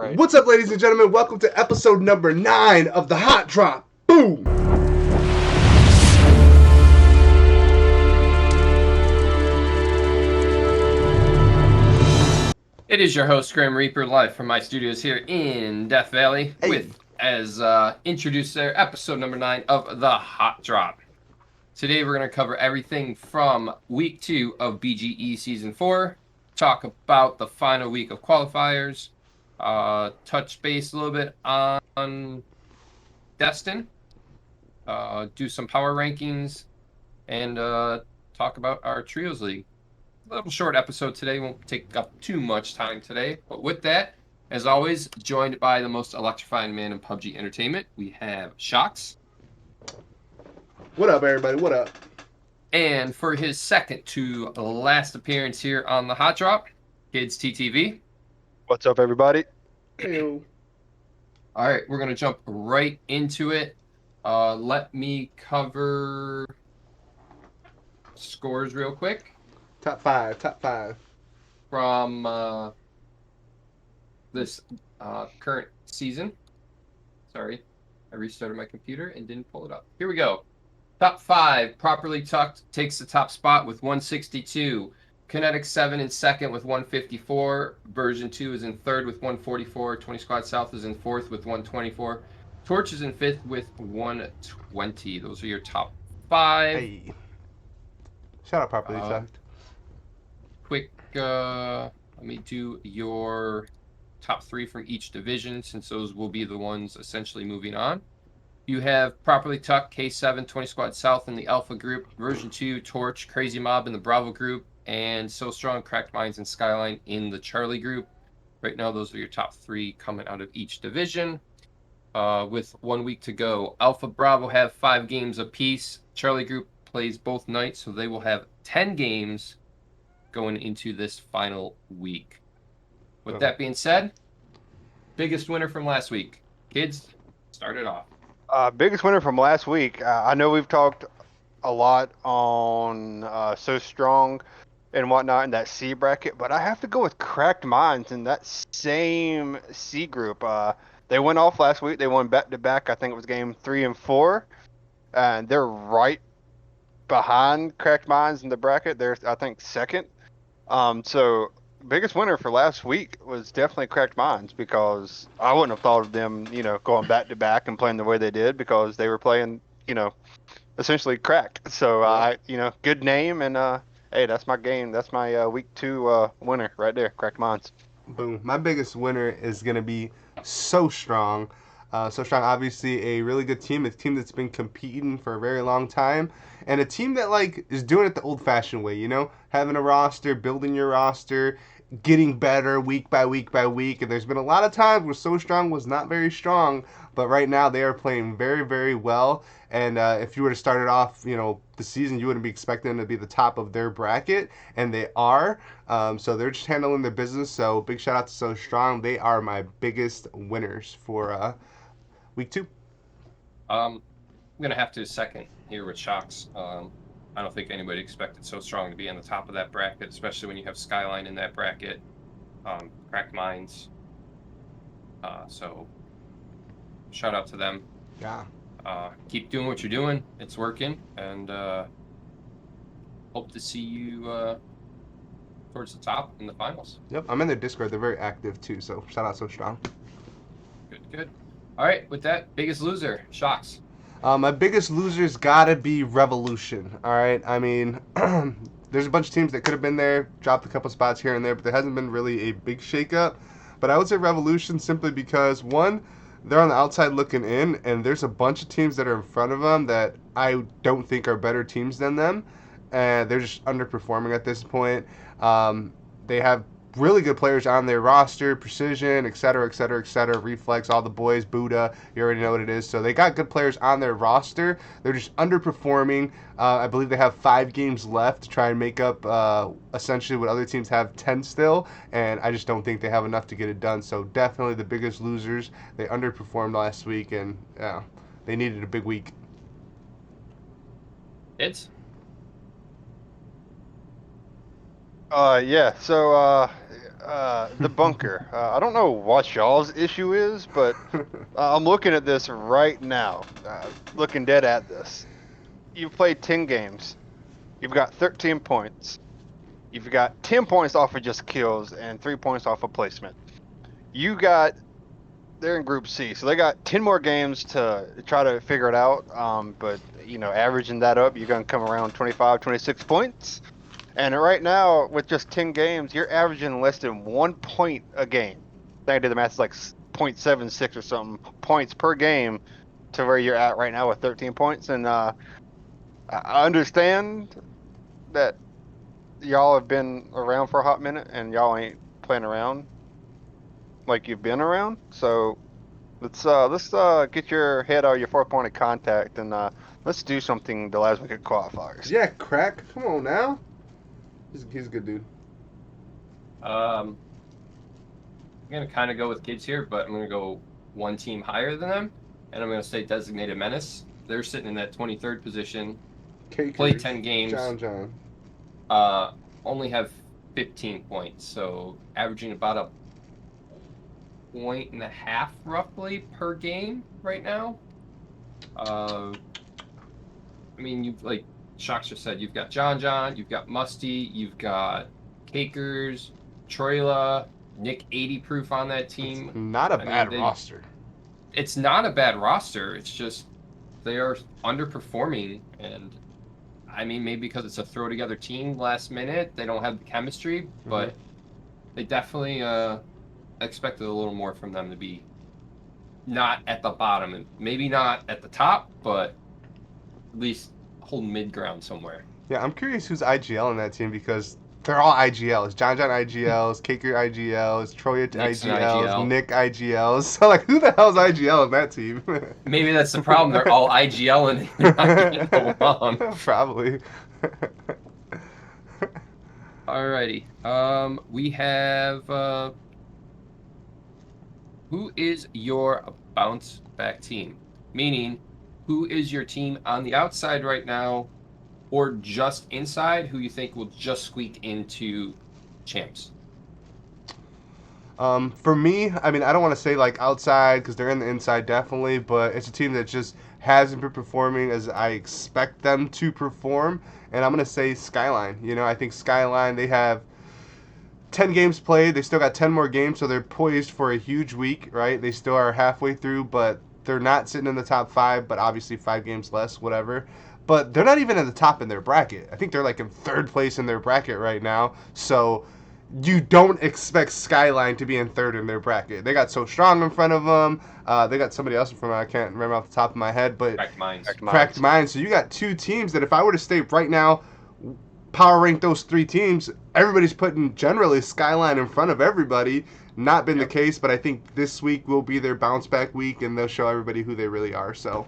Right. What's up, ladies and gentlemen? Welcome to episode number 9 of the Hot Drop. Boom! It is your host, Graham Reaper, live from my studios here in Death Valley, with, as introduced there, episode number 9 of the Hot Drop. Today we're going to cover everything from week 2 of BGE Season 4, talk about the final week of qualifiers, touch base a little bit on Dustin, do some power rankings, and talk about our Trios League. A little short episode today, won't take up too much time today. But with that, as always, joined by the most electrifying man in PUBG Entertainment, we have Shoutouts. What up, everybody? What up? And for his second to last appearance here on the Hot Drop, Kids TTV. What's up, everybody? Hey-o. All right, we're going to jump right into it. Let me cover scores real quick. Top 5. From this current season. Sorry, I restarted my computer and didn't pull it up. Here we go. Top 5, Properly Tucked takes the top spot with 162. Kinetic 7 in second with 154. Version 2 is in third with 144. 20 Squad South is in fourth with 124. Torch is in fifth with 120. Those are your top 5. Hey. Shout out Properly Tucked. Quick, let me do your top 3 from each division, since those will be the ones essentially moving on. You have Properly Tucked, K7, 20 Squad South in the Alpha group, Version 2, Torch, Crazy Mob in the Bravo group, and So Strong, Cracked Minds, and Skyline in the Charlie group. Right now, those are your top 3 coming out of each division. With 1 week to go, Alpha Bravo have 5 games apiece. Charlie group plays both nights, so they will have 10 games going into this final week. With that being said, biggest winner from last week. Kids, start it off. Biggest winner from last week. I know we've talked a lot on So Strong and whatnot in that C bracket, but I have to go with Cracked Minds in that same C group. They went off last week. They won back-to-back. I think it was game 3 and 4. And they're right behind Cracked Minds in the bracket. They're, I think, second. So biggest winner for last week was definitely Cracked Minds, because I wouldn't have thought of them, going back to back and playing the way they did, because they were playing, essentially cracked. So good name, and hey, that's my game. That's my week 2 winner right there, Cracked Minds. Boom. My biggest winner is going to be So Strong. So Strong, obviously a really good team, a team that's been competing for a very long time, and a team that is doing it the old-fashioned way, having a roster, building your roster, getting better week by week by week. And there's been a lot of times where So Strong was not very strong, but right now they are playing very, very well. And if you were to start it off, the season, you wouldn't be expecting them to be the top of their bracket, and they are. So they're just handling their business. So big shout out to So Strong. They are my biggest winners for week 2. I'm going to have to second here with Shocks. I don't think anybody expected So Strong to be on the top of that bracket, especially when you have Skyline in that bracket, Cracked Minds. So shout out to them. Yeah. Keep doing what you're doing. It's working, and hope to see you towards the top in the finals. Yep, I'm in their Discord. They're very active too, so shout out So Strong. Good. All right, with that, biggest loser, Shocks. My biggest loser's gotta be Revolution. All right, I mean, there's a bunch of teams that could have been there, dropped a couple spots here and there, but there hasn't been really a big shakeup. But I would say Revolution simply because, one, they're on the outside looking in, and there's a bunch of teams that are in front of them that I don't think are better teams than them, and they're just underperforming at this point. They have really good players on their roster, Precision, etc., Reflex, all the boys, Buddha, you already know what it is. So they got good players on their roster. They're just underperforming. I believe they have 5 games left to try and make up essentially what other teams have 10 still, and I just don't think they have enough to get it done. So definitely the biggest losers. They underperformed last week, and they needed a big week. It's So the bunker. I don't know what y'all's issue is, but I'm looking at this right now. Looking dead at this. You've played 10 games. You've got 13 points. You've got 10 points off of just kills and 3 points off of placement. They're in Group C, so they got 10 more games to try to figure it out. But, averaging that up, you're going to come around 25, 26 points. And right now, with just 10 games, you're averaging less than 1 point a game. I think I did the math, it's like 0.76 or something points per game to where you're at right now with 13 points. And I understand that y'all have been around for a hot minute and y'all ain't playing around like you've been around. So let's get your head out of your 4 point of contact and let's do something the last week at qualifiers. Yeah, Crack. Come on now. He's a good dude. I'm gonna kind of go with kids here, but I'm gonna go one team higher than them, and I'm gonna say Designated Menace. They're sitting in that 23rd position. Cakers, Played 10 games. John. Only have 15 points, so averaging about a 1.5 roughly per game right now. I mean, you've like Shocks just said, you've got John, you've got Musty, you've got Cakers, Troila, Nick 80 proof on that team. It's not a bad roster. It's not a bad roster. It's just they are underperforming, and I mean, maybe because it's a throw together team last minute, they don't have the chemistry, but they definitely expected a little more from them to be not at the bottom and maybe not at the top, but at least hold mid ground somewhere. Yeah, I'm curious who's IGL in that team because they're all IGLs. John IGLs, Caker IGLs, Troy IGLs, Nick IGLs. So like, who the hell's IGL in that team? Maybe that's the problem. They're all IGL and they're not getting along. Probably. Alrighty. We have who is your bounce back team? Meaning, who is your team on the outside right now, or just inside, who you think will just squeak into champs? For me, I mean, I don't want to say like outside because they're in the inside definitely, but it's a team that just hasn't been performing as I expect them to perform, and I'm going to say Skyline. I think Skyline, they have 10 games played. They still got 10 more games, so they're poised for a huge week, right? They still are halfway through, but they're not sitting in the top 5, but obviously 5 games less, whatever. But they're not even at the top in their bracket. I think they're like in 3rd place in their bracket right now. So you don't expect Skyline to be in 3rd in their bracket. They got So Strong in front of them. They got somebody else in front of them. I can't remember off the top of my head. But Cracked Minds. So you got 2 teams that if I were to state right now, power rank those 3 teams, everybody's putting generally Skyline in front of everybody. Not been the case, but I think this week will be their bounce back week, and they'll show everybody who they really are. So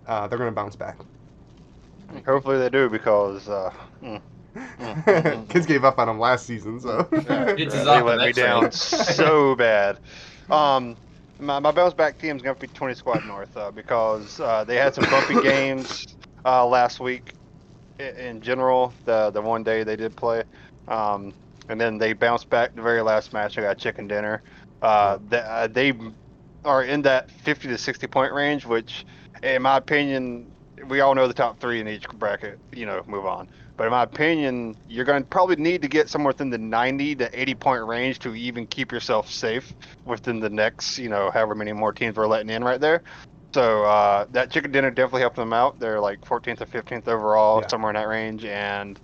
they're going to bounce back. Hopefully they do, because kids gave up on them last season, so they let me down so bad. My bounce back team is going to be 20 Squad North because they had some bumpy games last week. In general, the one day they did play, and then they bounced back the very last match. I got chicken dinner. They are in that 50 to 60 point range, which, in my opinion, we all know the top 3 in each bracket. Move on. But in my opinion, you're going to probably need to get somewhere within the 90 to 80 point range to even keep yourself safe within the next, however many more teams we're letting in right there. So that chicken dinner definitely helped them out. They're like 14th or 15th overall, somewhere in that range. And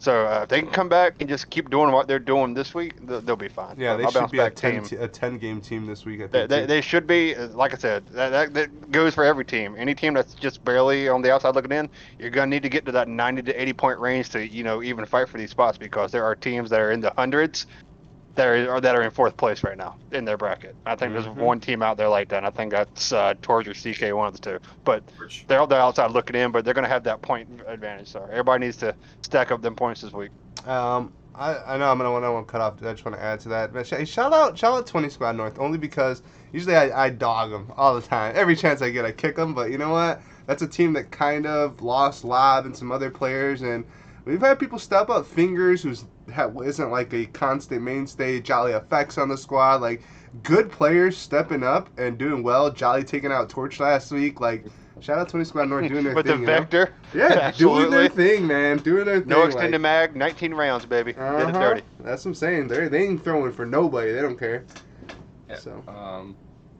so if they can come back and just keep doing what they're doing this week, they'll be fine. Yeah, they should be a 10-game team this week. I think they should be. Like I said, that goes for every team. Any team that's just barely on the outside looking in, you're going to need to get to that 90 to 80 point range to even fight for these spots, because there are teams that are in the hundreds that are in 4th place right now in their bracket. I think there's one team out there like that, and I think that's Torch or CK, one of the 2. But they're outside looking in, but they're going to have that point advantage. So everybody needs to stack up them points this week. I know I'm going to cut off. I just want to add to that. But shout out 20 Squad North, only because usually I dog them all the time. Every chance I get, I kick them. But you know what? That's a team that kind of lost Lob and some other players, and we've had people step up. Fingers, isn't like a constant mainstay. Jolly effects on the squad. Like, good players stepping up and doing well. Jolly taking out Torch last week. Like, shout out 20 Squad North doing their With thing, the Vector. Yeah, doing their Absolutely. thing, man. Doing their thing. No extended mag, 19 rounds, baby. Get it dirty. That's what I'm saying. They ain't throwing for nobody. They don't care. Yeah. So.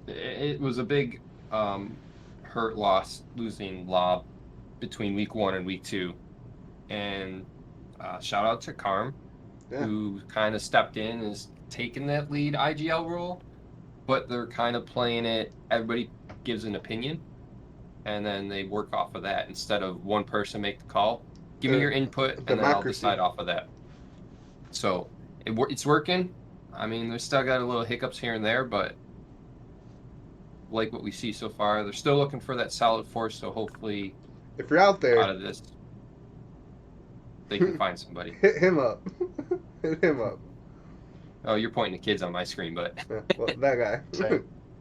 It was a big hurt loss losing Lob between week 1 and week 2, and shout out to Carm, who kind of stepped in and is taking that lead IGL role, but they're kind of playing it. Everybody gives an opinion, and then they work off of that instead of one person make the call. Give me your input, and then I'll decide off of that. So it's working. I mean, there's still got a little hiccups here and there, but like what we see so far, they're still looking for that solid force. So hopefully, if you're out there, out of this, they can find somebody. Hit him up. Hit him up. Oh, you're pointing to kids on my screen, but well, that guy.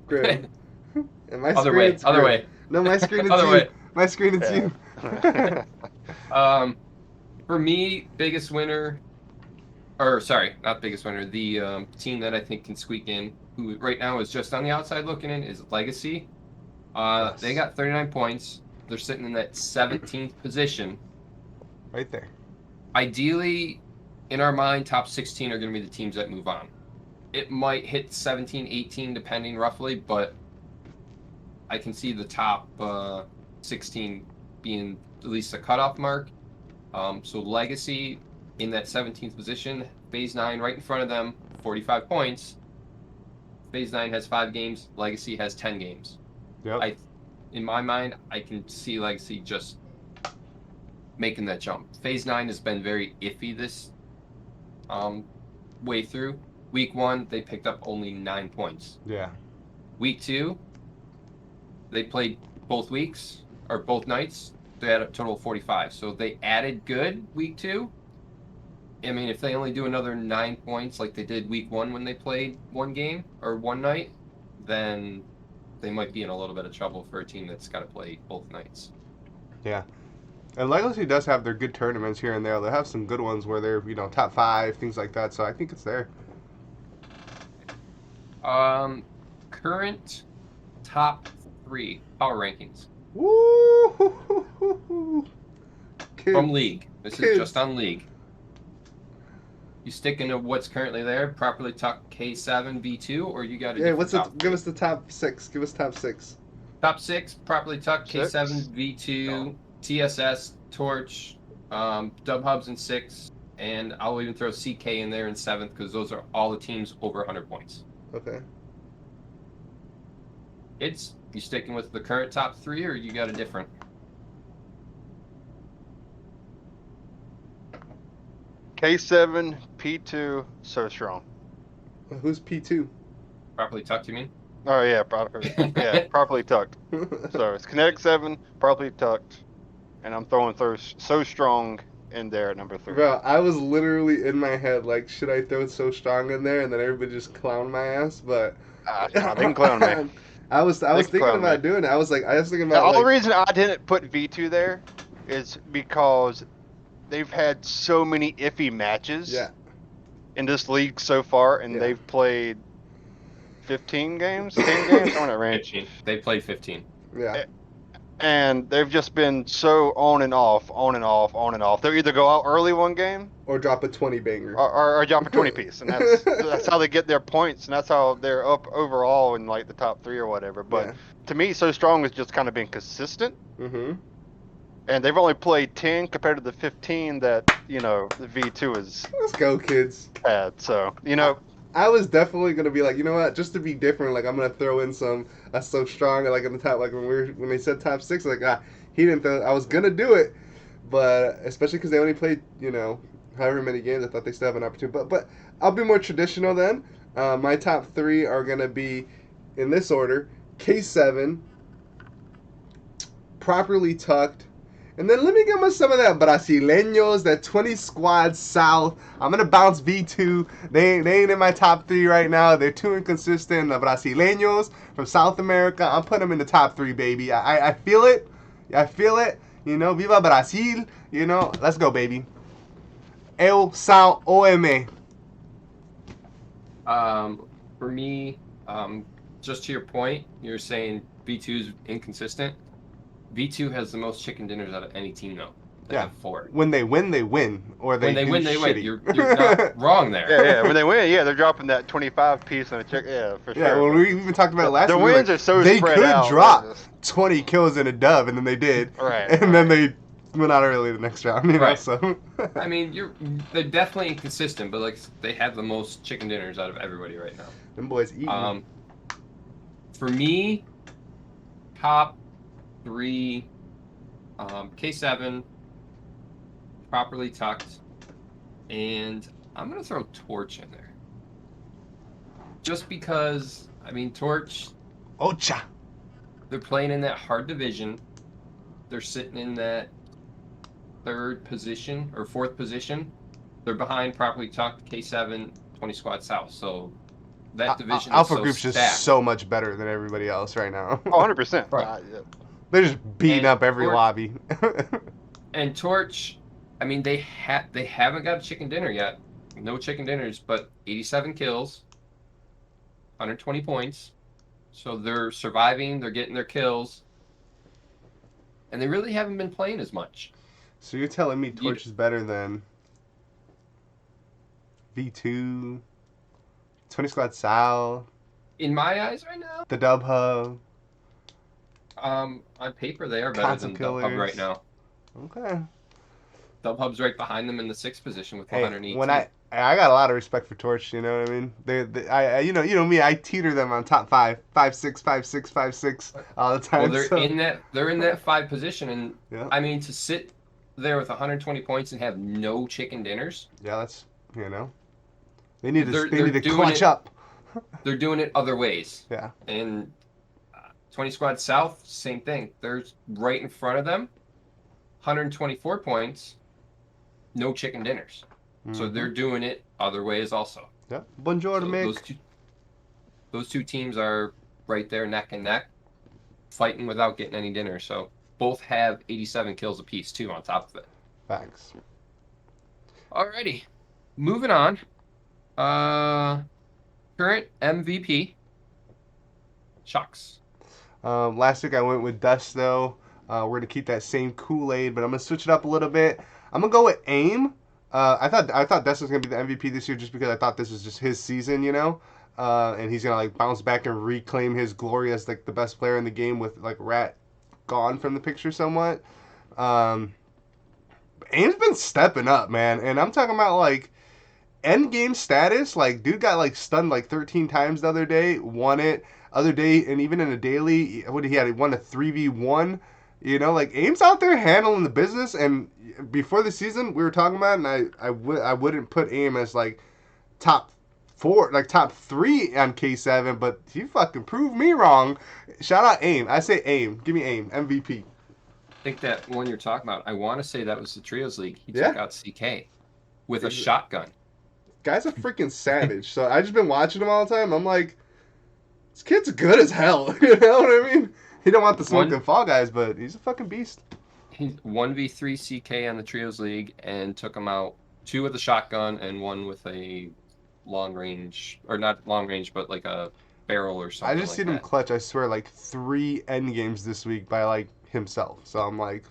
Grim. And my other screen, way, it's other Grim. way. No, my screen it's Other you. way. My screen it's you. For me, biggest winner, or sorry, not biggest winner. The team that I think can squeak in, who right now is just on the outside looking in, is Legacy. Yes. They got 39 points. They're sitting in that 17th position. Right there. Ideally, in our mind, top 16 are going to be the teams that move on. It might hit 17, 18, depending roughly, but I can see the top 16 being at least a cutoff mark. So Legacy in that 17th position, Phase 9 right in front of them, 45 points. Phase 9 has 5 games, Legacy has 10 games. Yep. In my mind, I can see Legacy just making that jump. Phase 9 has been very iffy this way through. Week 1, they picked up only 9 points. Yeah. Week 2, they played both weeks, or both nights. They had a total of 45. So they added good week 2. I mean, if they only do another 9 points like they did week 1 when they played one game or one night, then they might be in a little bit of trouble for a team that's got to play both nights. Yeah. And Legacy does have their good tournaments here and there. They have some good ones where they're, top 5, things like that. So I think it's there. Current top 3 power rankings. Woo! Kids. From League. This Kids. is just on League. You sticking to what's currently there, properly tucked K7 V2, or you got a give us the top 6. Give us top 6. Top 6, properly tucked Six? K7 V2, TSS, Torch, Dub Hubs in 6, and I'll even throw CK in there in 7th because those are all the teams over 100 points. Okay. You sticking with the current top 3, or you got a different? K7, P2, so strong. Who's P2? Properly tucked, you mean? Oh yeah, properly tucked. So it's Kinetic 7, properly tucked, and I'm throwing so strong in there at number 3. Bro, I was literally in my head like, should I throw So Strong in there? And then everybody just clowned my ass, but They can clown me. I was thinking about doing it. I was thinking about The only reason I didn't put V2 there is because they've had so many iffy matches in this league so far, and they've played 15 games, 10 games, on that range. 15. They played 15. Yeah. And they've just been so on and off. They'll either go out early one game or drop a 20 banger. Or drop a 20 piece. And that's how they get their points, and that's how they're up overall in like the top 3 or whatever. But to me, So Strong has just kind of been consistent. Mm-hmm. And they've only played 10 compared to the 15 that, the V2 is Let's go, kids. had. So, I was definitely gonna be like, you know what, just to be different, like I'm gonna throw in some So Strong, like in the top, like when they said top 6, like he didn't throw. I was gonna do it, but especially because they only played, however many games, I thought they still have an opportunity. But I'll be more traditional then. My top 3 are gonna be in this order: K7, properly tucked. And then let me give us some of that Brasileños, that 20 squad South. I'm going to bounce V2. They ain't in my top 3 right now. They're too inconsistent. The Brasileños from South America, I'm putting them in the top 3, baby. I feel it. I feel it. Viva Brasil. Let's go, baby. El Sao OMA. For me, just to your point, you're saying V2's inconsistent. V2 has the most chicken dinners out of any team, though. They have 4. When they win, or When they do win, they win. shitty. You're not wrong there. Yeah. When they win, they're dropping that 25 piece on a check. Yeah, for Yeah, sure. well, we even talked about it last The week. wins are so they spread could out. drop Just- 20 kills in a dub, and then they did. Right. And then they went out early the next round, you know, Right. so. I mean, they're definitely inconsistent, but like they have the most chicken dinners out of everybody right now. Them boys eating. For me, top 3, K7, properly tucked, and I'm gonna throw Torch in there. Just because, I mean, Torch, Ocha. they're playing in that hard division. They're sitting in that 3rd position or 4th position. They're behind properly tucked K7, 20 Squad South. So that division Alpha is so Group's stacked. just so much better than everybody else right now. Oh, 100%. Right. Yeah. They're just beating And up every Torch- lobby. And Torch, I mean, they haven't got a chicken dinner yet. No chicken dinners, but 87 kills, 120 points. So they're surviving. They're getting their kills, and they really haven't been playing as much. So you're telling me Torch is better than V2, 20 Squad South, In my eyes, right now, the Dub Hub? on paper, they are better Console than Dub Hub killers. right now. Okay. Dub Hub's right behind them in the 6th position with Hey, 118. when I got a lot of respect for Torch, you know what I mean? I you know me, I teeter them on top 5, 5, 6, 5, 6, 5, 6 all the time. well, they're so- in that 5 position, and Yeah. I mean to sit there with 120 points and have no chicken dinners. Yeah, that's, you know. They need to They're doing clutch it- up. They're doing it other ways. Yeah. And 20 Squad South, same thing. They're right in front of them, 124 points, no chicken dinners. So Mhm. they're doing it other ways also. Yeah. Bonjour, So Mick. those two teams are right there neck and neck, fighting without getting any dinner. So both have 87 kills apiece too on top of it. Thanks. Alrighty, moving on. Current MVP, Shucks. Last week I went with Dust though. We're gonna keep that same Kool-Aid, but I'm gonna switch it up a little bit. I'm gonna go with AIM. I thought Dust was gonna be the MVP this year just because I thought this was just his season, you know. And he's gonna like bounce back and reclaim his glory as like the best player in the game with like Rat gone from the picture somewhat. AIM's been stepping up, man, and I'm talking about like end game status. Like dude got like stunned like 13 times the other day, won it. Other day, and even in a daily, what did he had? He won a 3v1. You know, like AIM's out there handling the business. And before the season, we were talking about, it, and I wouldn't put AIM as like top 4, like top 3 on K7, but he fucking proved me wrong. Shout out AIM. I say AIM. Give me AIM MVP. I think that one you're talking about, I want to say that was the Trios League. He Yeah. took out CK with a shotgun. Guy's a freaking savage. So I just been watching him all the time. I'm like, this kid's good as hell. You know what I mean? He don't want the smoke and Fall Guys, but he's a fucking beast. He 1v3 CK on the Trios League and took him out 2 with a shotgun and 1 with a long range, or not long range, but like a barrel or something. I just like seen him that. clutch, I swear, like 3 end games this week by like himself. So I'm like,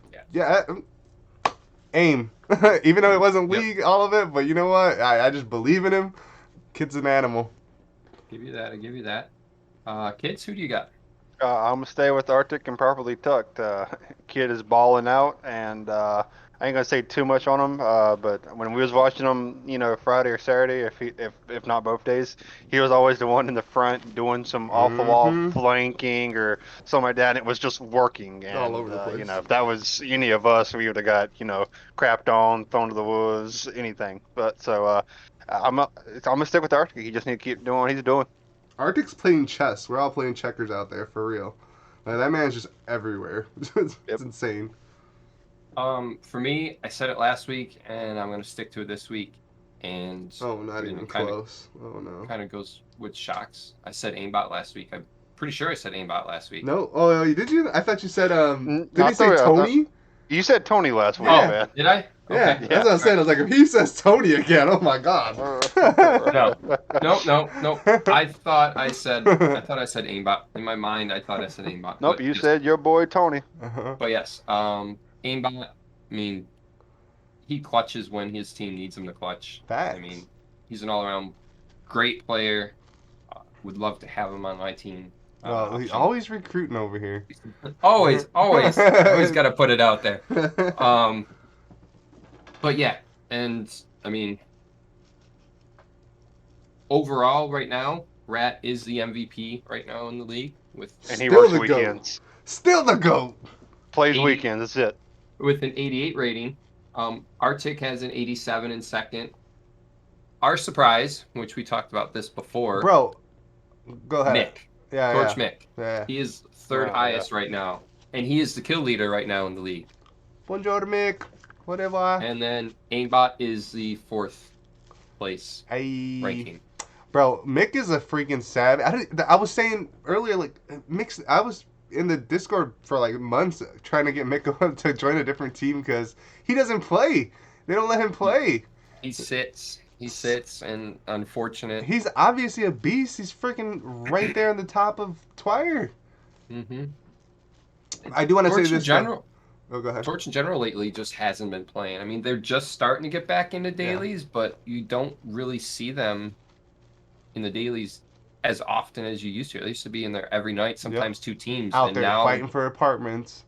AIM. Even though it wasn't Yep. league, all of it, but you know what? I just believe in him. Kid's an animal. Give you that. I give you that. Kids, who do you got? I'm gonna stay with Arctic and properly tucked. Kid is balling out, and I ain't gonna say too much on him. But when we was watching him, you know, Friday or Saturday, if not both days, he was always the one in the front doing some off the wall Mhm. flanking or something like that. And it was just working. And, All over the place. You know, if that was any of us, we would have got crapped on, thrown to the wolves, anything. But so I'm gonna stick with Arctic. He just need to keep doing what he's doing. Arctic's playing chess. We're all playing checkers out there, for real. Like, that man's just everywhere. It's Yep. insane. For me, I said it last week, and I'm going to stick to it this week. And Oh, not you know, even kinda- close. Oh, no. kind of goes with Shocks. I said aimbot last week. I'm pretty sure I said aimbot last week. No? Oh, did you? I thought you said, Mm, did I he say thought- I thought- Tony? You said Tony last week, Yeah. man. Did I? Yeah, Okay. that's what I was saying. I was like, if he says Tony again, oh my god. No. I thought I said aimbot. In my mind, I thought I said aimbot. Nope, But you yes. said your boy Tony. Uh-huh. But yes, aimbot. I mean, he clutches when his team needs him to clutch. Facts. I mean, he's an all-around great player. Would love to have him on my team. Well, he's option. always recruiting over here. always got to put it out there. But yeah, and I mean, overall, right now, Rat is the MVP right now in the league with And he Still works the goat. weekends. Still the GOAT. Plays 80 weekends, that's it. with an 88 rating. Arctic has an 87 in second. Our surprise, which we talked about this before, Bro, go ahead. Mick, Yeah, Torch yeah. Mick. Yeah. He is third Oh, highest right now, and he is the kill leader right now in the league. Bonjour, Mick. Whatever. And then aimbot is the fourth place Hey. ranking. Bro, Mick is a freaking savage. I was saying earlier, like, Mick, I was in the Discord for like months trying to get Mick to join a different team because he doesn't play. They don't let him play. He sits, and unfortunate. He's obviously a beast. He's freaking right there on the top of Twire. Mm-hmm. I do want to say Torch in this. general. Oh, go ahead. Torch in general lately just hasn't been playing. I mean, they're just starting to get back into dailies, but you don't really see them in the dailies as often as you used to. They used to be in there every night, sometimes two teams. Out and there now, fighting for apartments.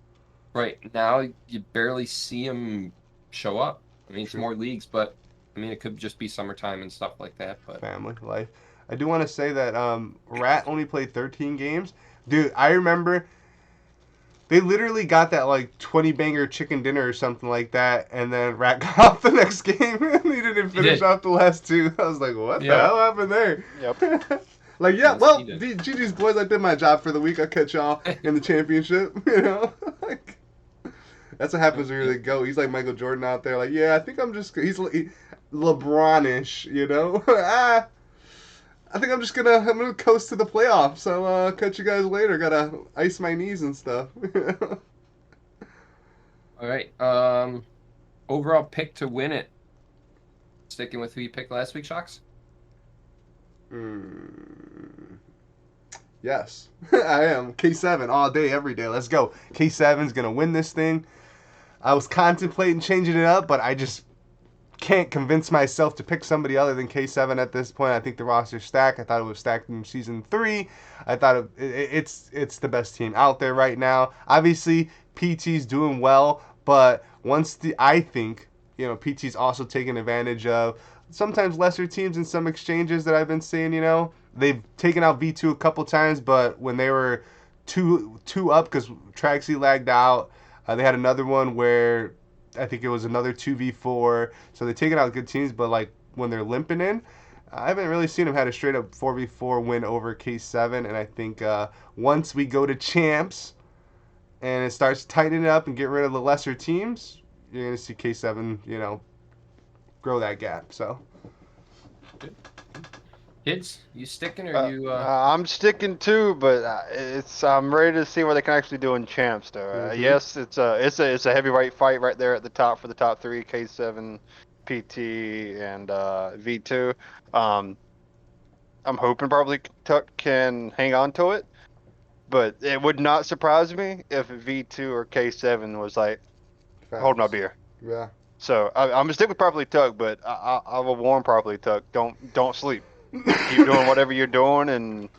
right now, you barely see them show up. I mean, it's True. more leagues, but I mean, it could just be summertime and stuff like that. But Family life. I do want to say that Rat only played 13 games. Dude, I remember they literally got that like 20 banger chicken dinner or something like that, and then Rat got off the next game and he didn't finish did. off the last two. I was like, what the Yep. hell happened there? Yep. Like, yeah, Yes, well, he did. GG's boys, I did my job for the week. I'll catch y'all in the championship, you know? Like, that's what happens when you really go. He's like Michael Jordan out there, like, yeah, I think I'm just, he's LeBron-ish, you know? I think I'm gonna coast to the playoffs. I'll catch you guys later. Gotta ice my knees and stuff. all right, overall pick to win it. Sticking with who you picked last week, Shocks? Yes, I am. K7 all day, every day. Let's go. K7's gonna win this thing. I was contemplating changing it up, but I just can't convince myself to pick somebody other than K7 at this point. I think the roster's stacked. I thought it was stacked in season 3. I thought it's the best team out there right now. Obviously, PT's doing well, but I think, you know, PT's also taking advantage of sometimes lesser teams in some exchanges that I've been seeing, you know. They've taken out V2 a couple times, but when they were two up because Traxy lagged out, they had another one where I think it was another 2v4. So they're taking out good teams, but like when they're limping in, I haven't really seen them had a straight up 4v4 win over K7. And I think once we go to champs and it starts tightening up and get rid of the lesser teams, you're going to see K7, you know, grow that gap. So. Kids, you sticking or you? I'm sticking too, but I'm ready to see what they can actually do in champs. Though, yes, it's a heavyweight fight right there at the top for the top 3: K7, PT, and V2. I'm hoping probably Tuck can hang on to it, but it would not surprise me if V2 or K7 was like, hold my beer. Yeah. So I'm gonna stick with Properly Tuck, but I will warn Properly Tuck, don't sleep. Keep doing whatever you're doing and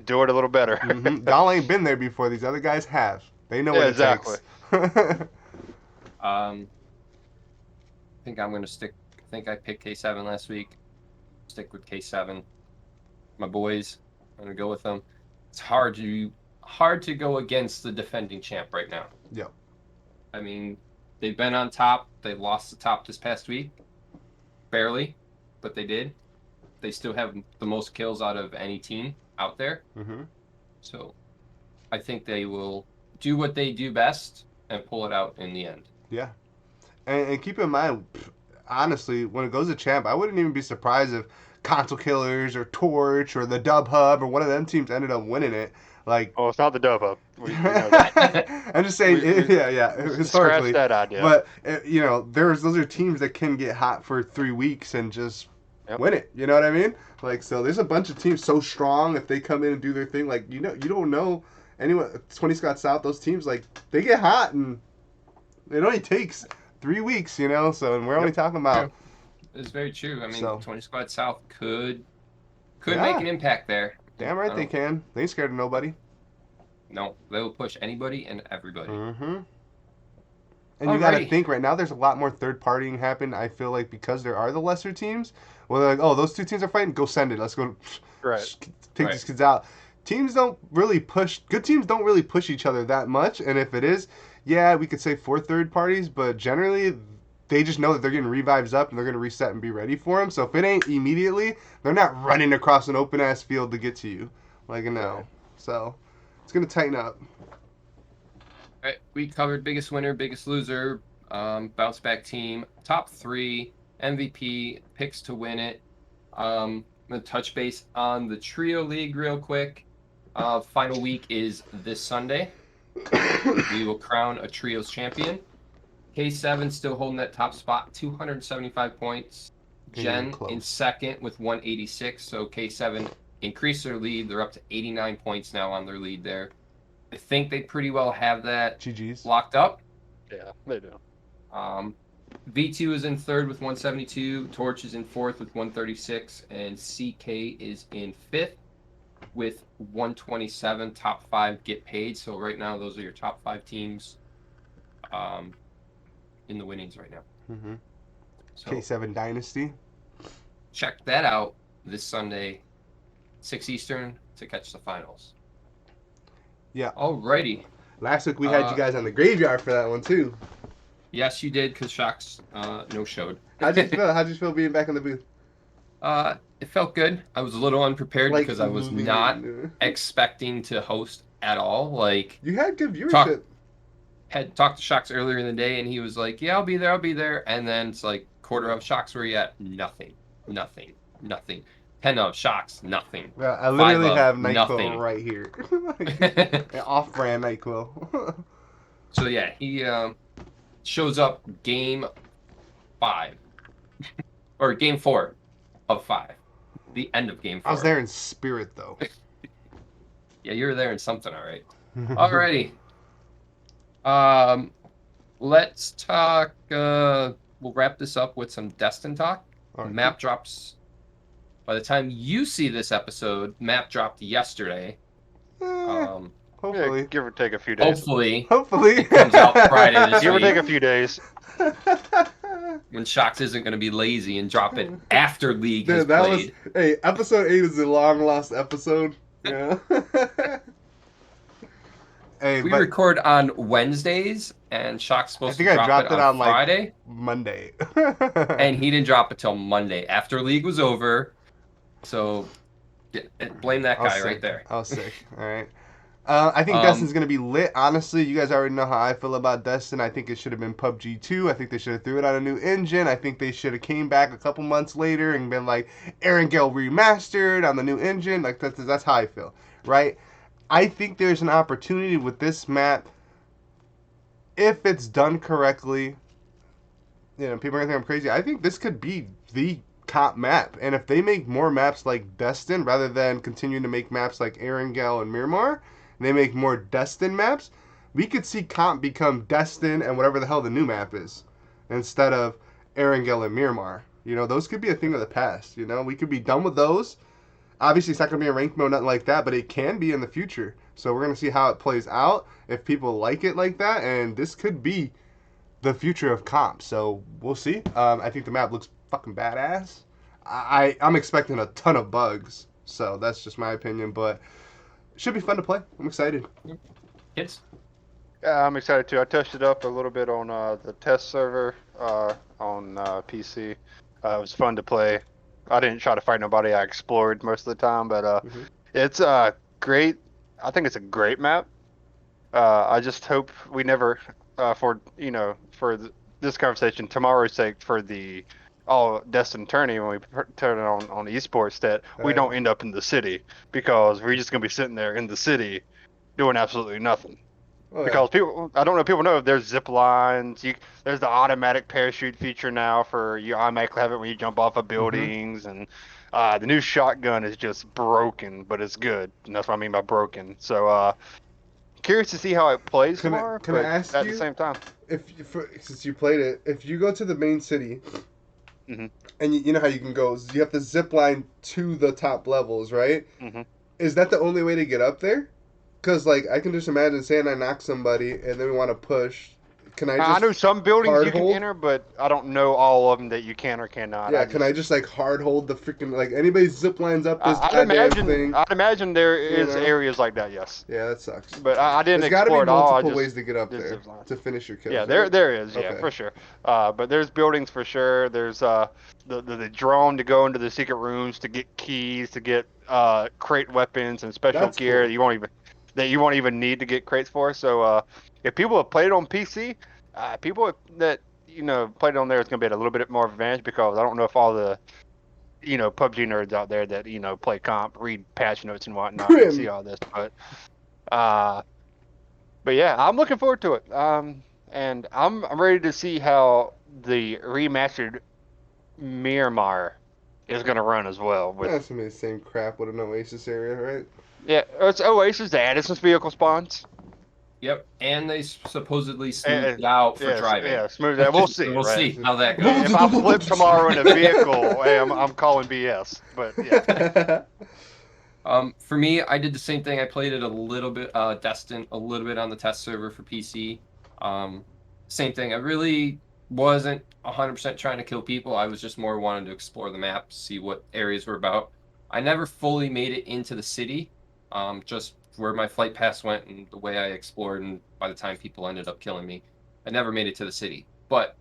do it a little better. Y'all ain't been there before. These other guys have. They know what exactly. it takes. I think I'm gonna stick. I think I picked K7 last week. Stick with K7. My boys, I'm gonna go with them. It's hard to go against the defending champ right now. Yep. I mean, they've been on top. They lost the top this past week, barely, but they did. They still have the most kills out of any team out there. Mm-hmm. So I think they will do what they do best and pull it out in the end. Yeah. And keep in mind, honestly, when it goes to champ, I wouldn't even be surprised if Console Killers or Torch or the Dub Hub or one of them teams ended up winning it. Like, Oh, it's not the Dub Hub. We know that. I'm just saying, yeah, Scratch historically. that idea. But those are teams that can get hot for 3 weeks and just win it. You know what I mean? Like, so there's a bunch of teams so strong if they come in and do their thing. Like, you don't know anyone. 20 Scott South, those teams, like, they get hot and it only takes 3 weeks. So and we're only talking about. It's very true. I mean, So. 20 Squad South could Yeah. make an impact there. Damn right they can. They ain't scared of nobody. No, they will push anybody and everybody. Mm-hmm. And you got to Alrighty. think right now there's a lot more third partying happen. I feel like because there are the lesser teams. Well, they're like, oh, those 2 teams are fighting. Go send it. Let's go. Right. Take these kids out. Teams don't really push. Good teams don't really push each other that much. And if it is, yeah, we could say 4 third parties. But generally, they just know that they're getting revives up and they're going to reset and be ready for them. So if it ain't immediately, they're not running across an open ass field to get to you. Like, no. Right. So it's going to tighten up. All right, we covered biggest winner, biggest loser, bounce back team, top 3, MVP, picks to win it. I'm going to touch base on the Trio League real quick. Final week is this Sunday. We will crown a Trios champion. K7 still holding that top spot, 275 points. Jen close. in second with 186. So K7 increased their lead. They're up to 89 points now on their lead there. I think they pretty well have that GG's. locked up. Yeah, they do. V2 is in third with 172. Torch is in fourth with 136. And CK is in fifth with 127. Top 5 get paid. So right now, those are your top 5 teams in the winnings right now. Mm-hmm. So K7 Dynasty. check that out this Sunday, 6 Eastern, to catch the finals. Yeah. Alrighty. Last week we had you guys on the graveyard for that one too. Yes, you did, because Shocks no-showed. How'd you feel? How'd you feel being back in the booth? It felt good. I was a little unprepared Like because I was moving not in. expecting to host at all. Like, You had good viewership. had talked to Shocks earlier in the day, and he was like, "Yeah, I'll be there." And then it's like quarter of Shocks, where you at? Nothing. 10 of Shocks, nothing. Yeah, I literally 5 of have NyQuil nothing. right here. An off-brand NyQuil. So yeah, he shows up game 5 or game 4 of 5, the end of game 4. I was there in spirit though. Yeah, you were there in something, all right. Alrighty. Let's talk. We'll wrap this up with some Dustin talk. All right. Map drops. By the time you see this episode, map dropped yesterday. Hopefully. Yeah, give or take a few days. Hopefully. it comes out Friday this Give or week. take a few days. When Shocks isn't going to be lazy and drop it after League has Dude, that played. was episode 8 is a long lost episode. Yeah. Hey, We but record on Wednesdays, and Shock's I supposed think to I drop dropped it on Friday, like Monday. and he didn't drop it till Monday after League was over. So blame that I was guy right sick. there. I was sick. All right. I think Dustin's gonna be lit. Honestly, you guys already know how I feel about Dustin. I think it should have been PUBG 2. I think they should have threw it on a new engine. I think they should have came back a couple months later and been like Aaron Gale remastered on the new engine. Like that's how I feel, right? I think there's an opportunity with this map if it's done correctly. You know, people are gonna think I'm crazy. I think this could be the top map, and if they make more maps like Dustin rather than continuing to make maps like Erangel and Miramar, and they make more Dustin maps, we could see Comp become Dustin and whatever the hell the new map is, instead of Erangel and Miramar. You know, those could be a thing of the past. You know, we could be done with those. Obviously, it's not going to be a ranked mode, nothing like that, but it can be in the future. So we're going to see how it plays out, if people like it like that, and this could be the future of comp. So we'll see. I think the map looks fucking badass. I'm expecting a ton of bugs, so that's just my opinion, but it should be fun to play. I'm excited. Kids? Yeah, I'm excited too. I touched it up a little bit on the test server on PC. It was fun to play. I didn't try to fight nobody. I explored most of the time, but it's great. I think it's a great map. I just hope we never, for this conversation, tomorrow's sake, for the Dustin Tourney when we turn it on esports that we Right. don't end up in the city because we're just gonna be sitting there in the city doing absolutely nothing. Oh yeah. Because I don't know if people know there's zip lines. There's the automatic parachute feature now for you automatically have it when you jump off of buildings, and the new shotgun is just broken, but it's good, and that's what I mean by broken. So curious to see how it plays Can I- tomorrow, can I but ask at you- the same time, Since you played it, if you go to the main city, Mhm. and you know how you can go, you have to zip line to the top levels, right? hmm Is that the only way to get up there? Because like I can just imagine saying I knock somebody and then we want to push. Can I I know just some buildings hard you can hold? enter, but I don't know all of them that you can or cannot. Yeah, can I just like hard hold the freaking like anybody zip lines up this I'd goddamn imagine thing? I'd imagine there You is know? areas like that, yes. Yeah, that sucks. But I didn't There's got to be explore it all. I multiple just ways to get up did there zip lines. to finish your kills. Yeah, right? there is, yeah, Okay. for sure. But there's buildings for sure. There's the drone to go into the secret rooms to get keys, to get crate weapons and special That's gear cool. that you won't even need to get crates for. So if people have played it on PC, people that played it on there is gonna be at a little bit more advantage because I don't know if all the PUBG nerds out there that play comp read patch notes and whatnot and see all this, uh but yeah, I'm looking forward to it. And I'm ready to see how the remastered Miramar is going to run as well. That's gonna be the same crap with an Oasis area, right? Yeah, it's Oasis. They added some vehicle spawns. Yep, and they supposedly smoothed it out for Yes, driving. yeah, smooth. That we'll see. So we'll right? see how that Well, goes. If I flip tomorrow in a vehicle, hey, I'm calling BS. But yeah, For me, I did the same thing. I played it a little bit, Destin, a little bit on the test server for PC. Same thing. I really wasn't 100% trying to kill people. I was just more wanting to explore the map, see what areas were about. I never fully made it into the city, just where my flight pass went and the way I explored. And by the time people ended up killing me, I never made it to the city. But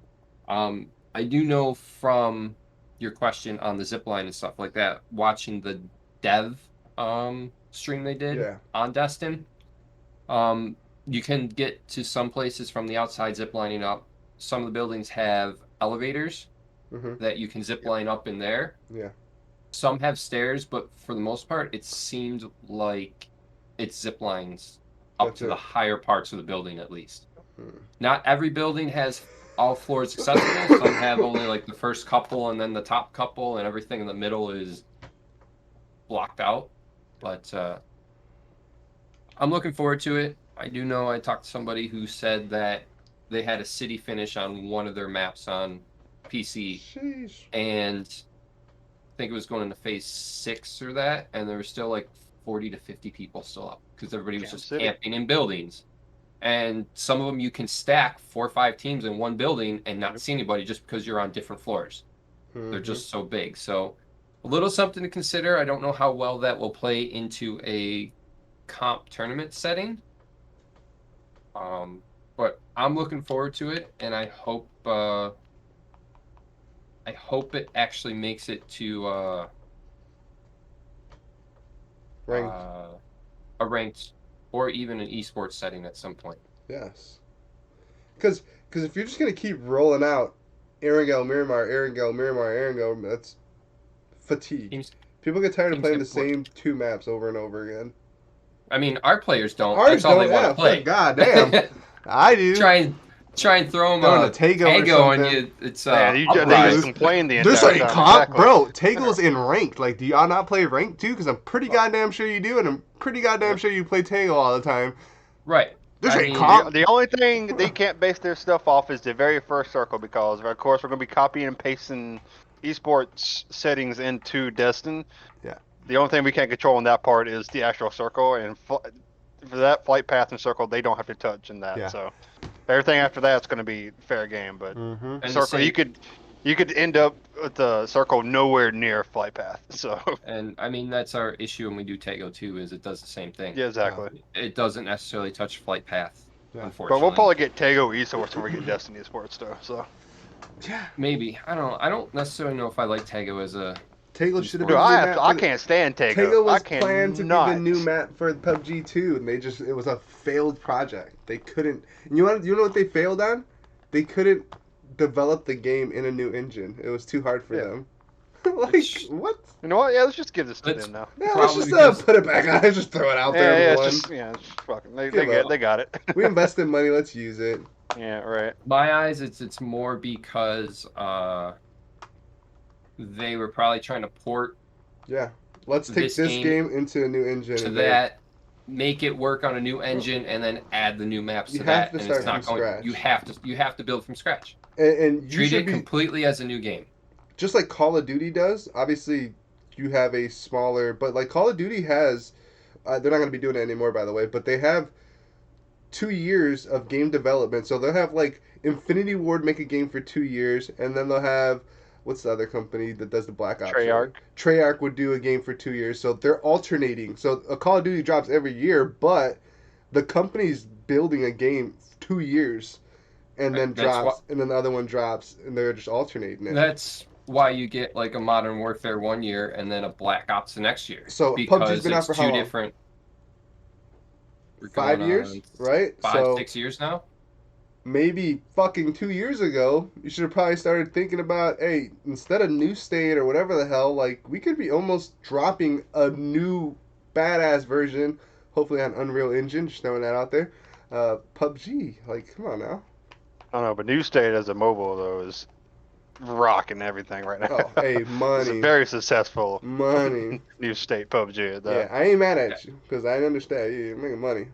I do know from your question on the zip line and stuff like that, watching the dev stream they did Yeah. on Destin. You can get to some places from the outside zip lining up. Some of the buildings have elevators hmm that you can zip line up in there. Yeah. Some have stairs, but for the most part, it seemed like it's zip lines up That's to the it. higher parts of the building at least. Hmm. Not every building has all floors accessible. Some have only like the first couple and then the top couple, and everything in the middle is blocked out. But I'm looking forward to it. I do know I talked to somebody who said that they had a city finish on one of their maps on PC, Sheesh. and I think it was going into phase 6 or that, and there were still like 40 to 50 people still up because everybody was Damn just city. camping in buildings. And some of them you can stack 4 or 5 teams in one building and not see anybody just because you're on different floors. They're Mhm. just so big. So a little something to consider. I don't know how well that will play into a comp tournament setting. But I'm looking forward to it, and I hope it actually makes it to Ranked. a ranked or even an esports setting at some point. Yes. Because if you're just gonna keep rolling out Erangel, Miramar, Erangel, Miramar, Erangel, that's fatigue. Teams, People get tired of teams playing the get bored. same 2 maps over and over again. I mean, our players don't. Ours That's all they don't, want yeah, to play. God damn. I do. try and throw them Throwing a Tago or on something. you. It's Yeah, they uprise. just complain the There's entire like time. comp, Exactly. bro. Tago's in ranked. Like, do y'all not play ranked too? Because I'm pretty goddamn sure you do, and I'm pretty goddamn sure you play Tago all the time. Right. There's I a mean, comp. The only thing they can't base their stuff off is the very first circle because, of course, we're going to be copying and pasting esports settings into Destin. Yeah. The only thing we can't control in that part is the actual circle, and for that flight path and circle, they don't have to touch in that. Yeah. So everything after that's going to be fair game. But Mm-hmm. And the circle, same- you could end up with the circle nowhere near flight path. So And I mean, that's our issue when we do Tago too, is it does the same thing. yeah, exactly. It doesn't necessarily touch flight path, Yeah. unfortunately. But we'll probably get Tago esports when we get Destiny esports though. So Yeah. Maybe. I don't necessarily know if I like Tago as a. Tago should have dude, been the new map. I can't stand Tago. Tago was I can't planned to be not. the new map for PUBG 2, and it was a failed project. They couldn't. And you know what they failed on? They couldn't develop the game in a new engine. It was too hard for Yeah. them. Like, Which- what? You know what? Yeah, let's just give this to Let's- them now. Yeah, let's Probably just because- put it back on. Let's just throw it out there. Yeah, everyone. it's just it's fucking. They Give up. got it. We invested money. Let's use it. Yeah, right. My eyes, it's more because they were probably trying to port Yeah. Let's take This this game game into a new engine. to and then- that, make it work on a new engine, and then add the new maps You to have that. to And start it's not from going. scratch. You have to build from scratch. and you Treat should it be completely as a new game. just like Call of Duty does. Obviously, you have a smaller, but like Call of Duty has, they're not going to be doing it anymore, by the way. But they have 2 years of game development, so they'll have like Infinity Ward make a game for 2 years, and then they'll have what's the other company that does the Black Ops? Treyarch. Treyarch would do a game for 2 years, so they're alternating. So a Call of Duty drops every year, but the company's building a game 2 years, and then That's drops, and then the other one drops, and they're just alternating it. That's why you get like a Modern Warfare 1 year and then a Black Ops the next year. So because PUBG's been out it's for how two long? different. We're 5 going years, on right? 5, So 6 years now. maybe fucking 2 years ago, you should have probably started thinking about, hey, instead of New State or whatever the hell, like, we could be almost dropping a new badass version, hopefully on Unreal Engine, just throwing that out there. PUBG, like, come on now. I don't know, but New State as a mobile though is rocking everything right now. Oh, hey, It's a money. very successful Money. New State PUBG. Yeah, I ain't mad at you, because I understand, you're making money.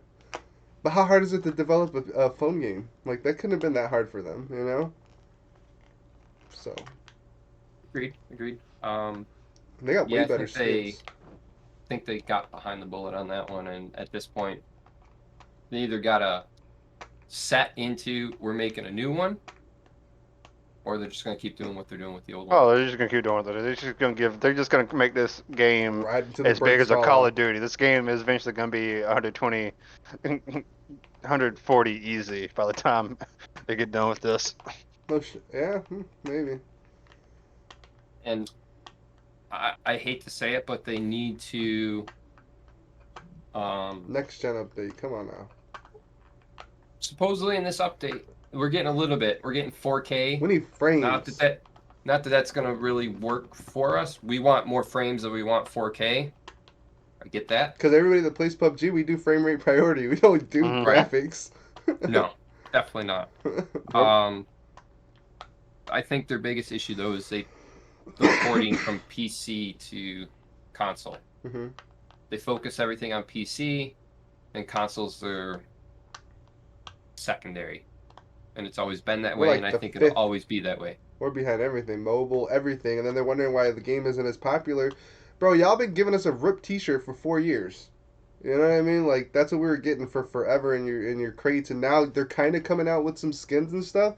But how hard is it to develop a phone game? Like, that couldn't have been that hard for them, you know? So, Agreed. they got way Yeah, I better think skins. think they got behind the bullet on that one, and at this point, they either gotta set into we're making a new one, or they're just gonna keep doing what they're doing with the old one. Oh, they're just gonna keep doing it. They're just gonna make this game Right into the as big bricks as a fall Call off. of Duty. This game is eventually gonna be 120, 140 easy by the time they get done with this. Oh, yeah, maybe. And I hate to say it, but they need to Next gen update, come on now. supposedly in this update we're getting a little bit. We're getting 4K. We need frames. Not that that's gonna really work for us. We want more frames than we want 4K. I get that. Because everybody that plays PUBG, we do frame rate priority. We don't do Mhm. graphics. No, definitely not. I think their biggest issue though is the porting from PC to console. hmm They focus everything on PC, and consoles are secondary. And it's always been that We're way, like and I the think fifth. it'll always be that way. We're behind everything. Mobile, everything. And then they're wondering why the game isn't as popular. Bro, y'all been giving us a ripped t-shirt for 4 years. You know what I mean? Like, that's what we were getting for forever in your crates. And now they're kind of coming out with some skins and stuff.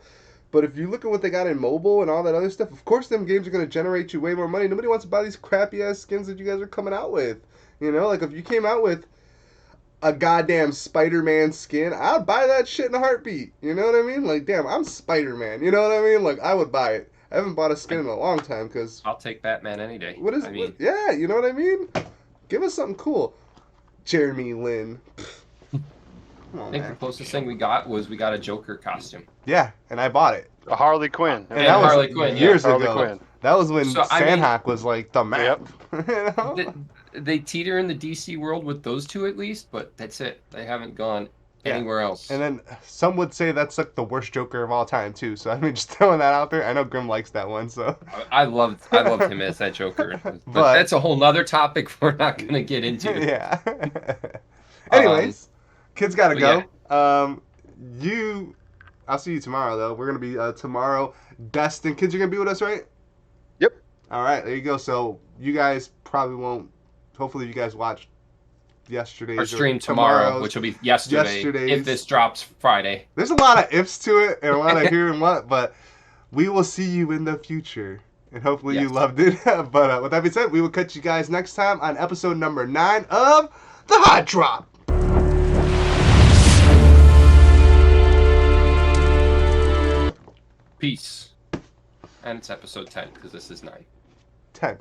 But if you look at what they got in mobile and all that other stuff, of course them games are going to generate you way more money. Nobody wants to buy these crappy-ass skins that you guys are coming out with. You know? Like, if you came out with a goddamn Spider-Man skin, I'd buy that shit in a heartbeat. You know what I mean? Like, damn, I'm Spider-Man. You know what I mean? Like, I would buy it. I haven't bought a skin in a long time because I'll take Batman any day. what is? I mean, yeah, you know what I mean? Give us something cool. Jeremy Lin. Come on, I think the man. closest thing we got a Joker costume. Yeah, and I bought it. A Harley Quinn. And And that was Harley Quinn, yeah. years Harley ago. Quinn. That was when So, I mean- Sandhawk was like the map. You know? They teeter in the DC world with those two at least, but that's it. They haven't gone Yeah. anywhere else. And then some would say that's like the worst Joker of all time too. So I mean, just throwing that out there. I know Grim likes that one. So I loved him as that Joker, but But- that's a whole nother topic we're not gonna get into. yeah. Anyways, kids gotta but go. I'll see you tomorrow though. We're gonna be tomorrow. Dustin, kids, you're gonna be with us, right? Yep. All right, there you go. So you guys probably won't. Hopefully, you guys watched yesterday's Our or stream tomorrow, tomorrow's. which will be yesterday, Yesterday's. if this drops Friday. There's a lot of ifs to it and a lot of here and what, but we will see you in the future. And hopefully you Yes. loved it. But with that being said, we will catch you guys next time on episode number 9 of The Hot Drop. Peace. And it's episode 10 because this is 9. 10.